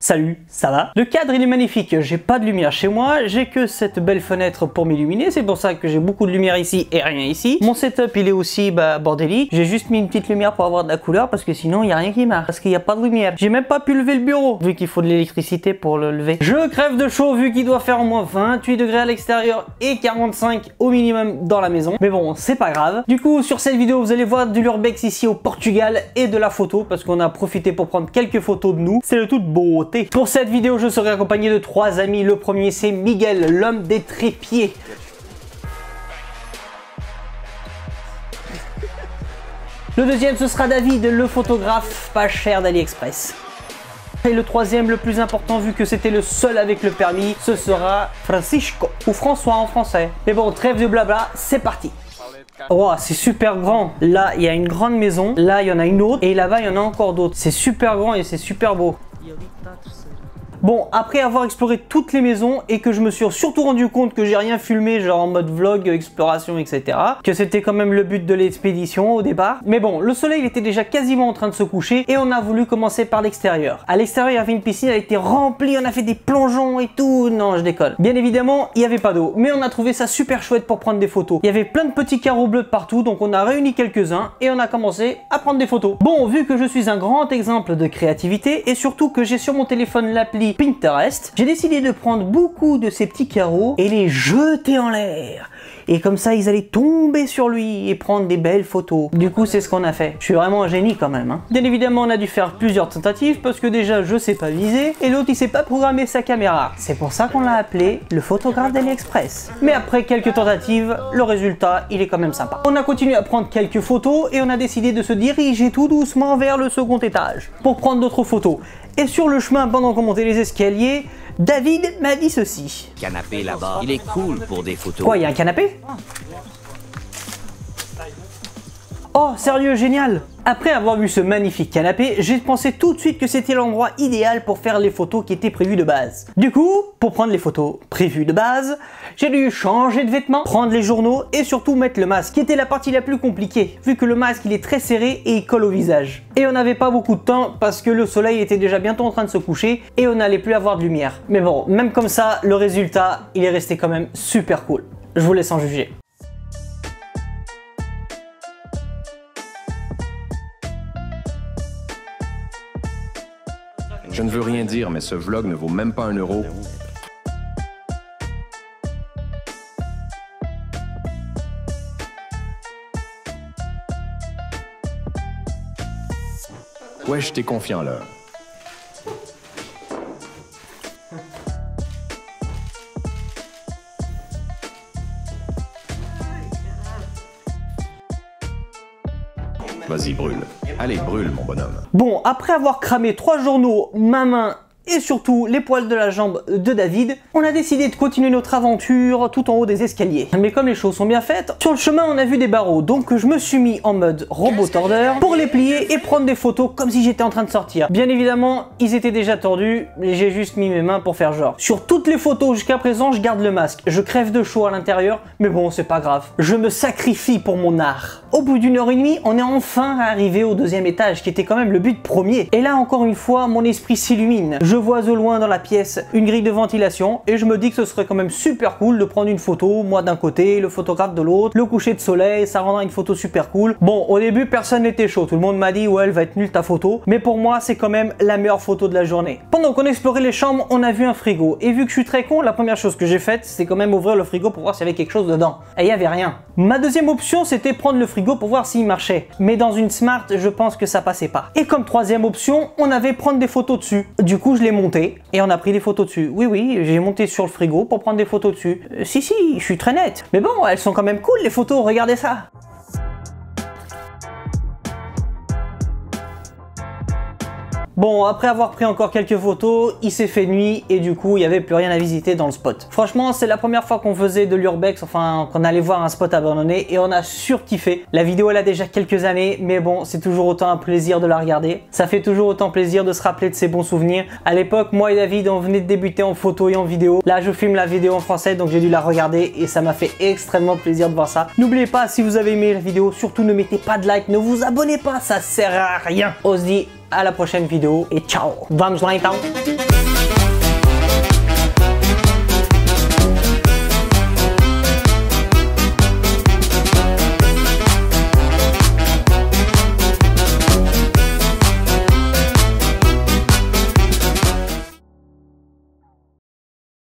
Salut, ça va? Le cadre il est magnifique, j'ai pas de lumière chez moi, j'ai que cette belle fenêtre pour m'illuminer, c'est pour ça que j'ai beaucoup de lumière ici et rien ici. Mon setup il est aussi bordélique, j'ai juste mis une petite lumière pour avoir de la couleur parce que sinon il y a rien qui marche, parce qu'il n'y a pas de lumière. J'ai même pas pu lever le bureau, vu qu'il faut de l'électricité pour le lever. Je crève de chaud vu qu'il doit faire au moins 28 degrés à l'extérieur et 45 au minimum dans la maison. Mais bon, c'est pas grave. Du coup, sur cette vidéo, vous allez voir du l'urbex ici au Portugal et de la photo parce qu'on a profité pour prendre quelques photos de nous. C'est de toute beauté. Pour cette vidéo, je serai accompagné de 3 amis. Le premier, c'est Miguel, l'homme des trépieds. Le deuxième, ce sera David, le photographe pas cher d'AliExpress. Et le troisième, le plus important, vu que c'était le seul avec le permis, ce sera Francisco, ou François en français. Mais bon, trêve de blabla, c'est parti. Oh, c'est super grand. Là, il y a une grande maison. Là, il y en a une autre. Et là-bas, il y en a encore d'autres. C'est super grand et c'est super beau. Bon, après avoir exploré toutes les maisons et que je me suis surtout rendu compte que j'ai rien filmé, genre en mode vlog, exploration, etc. Que c'était quand même le but de l'expédition au départ. Mais bon, le soleil était déjà quasiment en train de se coucher et on a voulu commencer par l'extérieur. À l'extérieur, il y avait une piscine, elle était remplie, on a fait des plongeons et tout. Non, je déconne. Bien évidemment, il n'y avait pas d'eau, mais on a trouvé ça super chouette pour prendre des photos. Il y avait plein de petits carreaux bleus de partout, donc on a réuni quelques-uns et on a commencé à prendre des photos. Bon, vu que je suis un grand exemple de créativité et surtout que j'ai sur mon téléphone l'appli Pinterest, j'ai décidé de prendre beaucoup de ces petits carreaux et les jeter en l'air. Et comme ça, ils allaient tomber sur lui et prendre des belles photos. Du coup, c'est ce qu'on a fait. Je suis vraiment un génie quand même. Hein. Bien évidemment, on a dû faire plusieurs tentatives parce que déjà, je sais pas viser et l'autre, il sait pas programmer sa caméra. C'est pour ça qu'on l'a appelé le photographe d'AliExpress. Mais après quelques tentatives, le résultat, il est quand même sympa. On a continué à prendre quelques photos et on a décidé de se diriger tout doucement vers le second étage pour prendre d'autres photos. Et sur le chemin, pendant qu'on montait les escaliers, David m'a dit ceci. Canapé là-bas, il est cool pour des photos. Quoi, il y a un canapé? Oh, sérieux, génial! Après avoir vu ce magnifique canapé, j'ai pensé tout de suite que c'était l'endroit idéal pour faire les photos qui étaient prévues de base. Du coup, pour prendre les photos prévues de base, j'ai dû changer de vêtements, prendre les journaux et surtout mettre le masque, qui était la partie la plus compliquée, vu que le masque il est très serré et il colle au visage. Et on n'avait pas beaucoup de temps parce que le soleil était déjà bientôt en train de se coucher et on n'allait plus avoir de lumière. Mais bon, même comme ça, le résultat, il est resté quand même super cool. Je vous laisse en juger. Je ne veux rien dire, mais ce vlog ne vaut même pas 1 euro. Ouais, je t'ai confiant là. Vas-y, brûle. Allez, brûle, mon bonhomme. Bon, après avoir cramé 3 journaux, ma main et surtout les poils de la jambe de David, on a décidé de continuer notre aventure tout en haut des escaliers. Mais comme les choses sont bien faites, sur le chemin on a vu des barreaux, donc je me suis mis en mode robot tordeur pour les plier et prendre des photos comme si j'étais en train de sortir. Bien évidemment, ils étaient déjà tordus, mais j'ai juste mis mes mains pour faire genre. Sur toutes les photos jusqu'à présent, je garde le masque. Je crève de chaud à l'intérieur, mais bon, c'est pas grave. Je me sacrifie pour mon art. Au bout d'1 heure et demie, on est enfin arrivé au 2e étage, qui était quand même le but premier. Et là, encore une fois, mon esprit s'illumine. Je vois au loin dans la pièce une grille de ventilation et je me dis que ce serait quand même super cool de prendre une photo, moi d'un côté, le photographe de l'autre, le coucher de soleil, ça rendra une photo super cool. Bon, au début, personne n'était chaud. Tout le monde m'a dit, ouais, elle va être nulle ta photo. Mais pour moi, c'est quand même la meilleure photo de la journée. Pendant qu'on explorait les chambres, on a vu un frigo. Et vu que je suis très con, la première chose que j'ai faite, c'est quand même ouvrir le frigo pour voir s'il y avait quelque chose dedans. Et il n'y avait rien. Ma deuxième option, c'était prendre le frigo pour voir s'il marchait. Mais dans une Smart, je pense que ça passait pas. Et comme troisième option, on avait prendre des photos dessus. Du coup, je l'ai monté et on a pris des photos dessus. Oui, j'ai monté sur le frigo pour prendre des photos dessus. Si, je suis très net. Mais bon, elles sont quand même cool les photos, regardez ça. Bon, après avoir pris encore quelques photos, il s'est fait nuit et du coup, il n'y avait plus rien à visiter dans le spot. Franchement, c'est la première fois qu'on faisait de l'urbex, enfin, qu'on allait voir un spot abandonné et on a surkiffé. La vidéo, elle a déjà quelques années, mais bon, c'est toujours autant un plaisir de la regarder. Ça fait toujours autant plaisir de se rappeler de ces bons souvenirs. À l'époque, moi et David, on venait de débuter en photo et en vidéo. Là, je filme la vidéo en français, donc j'ai dû la regarder et ça m'a fait extrêmement plaisir de voir ça. N'oubliez pas, si vous avez aimé la vidéo, surtout ne mettez pas de like, ne vous abonnez pas, ça sert à rien. On se dit à la prochaine vidéo et ciao. Vamos lá então.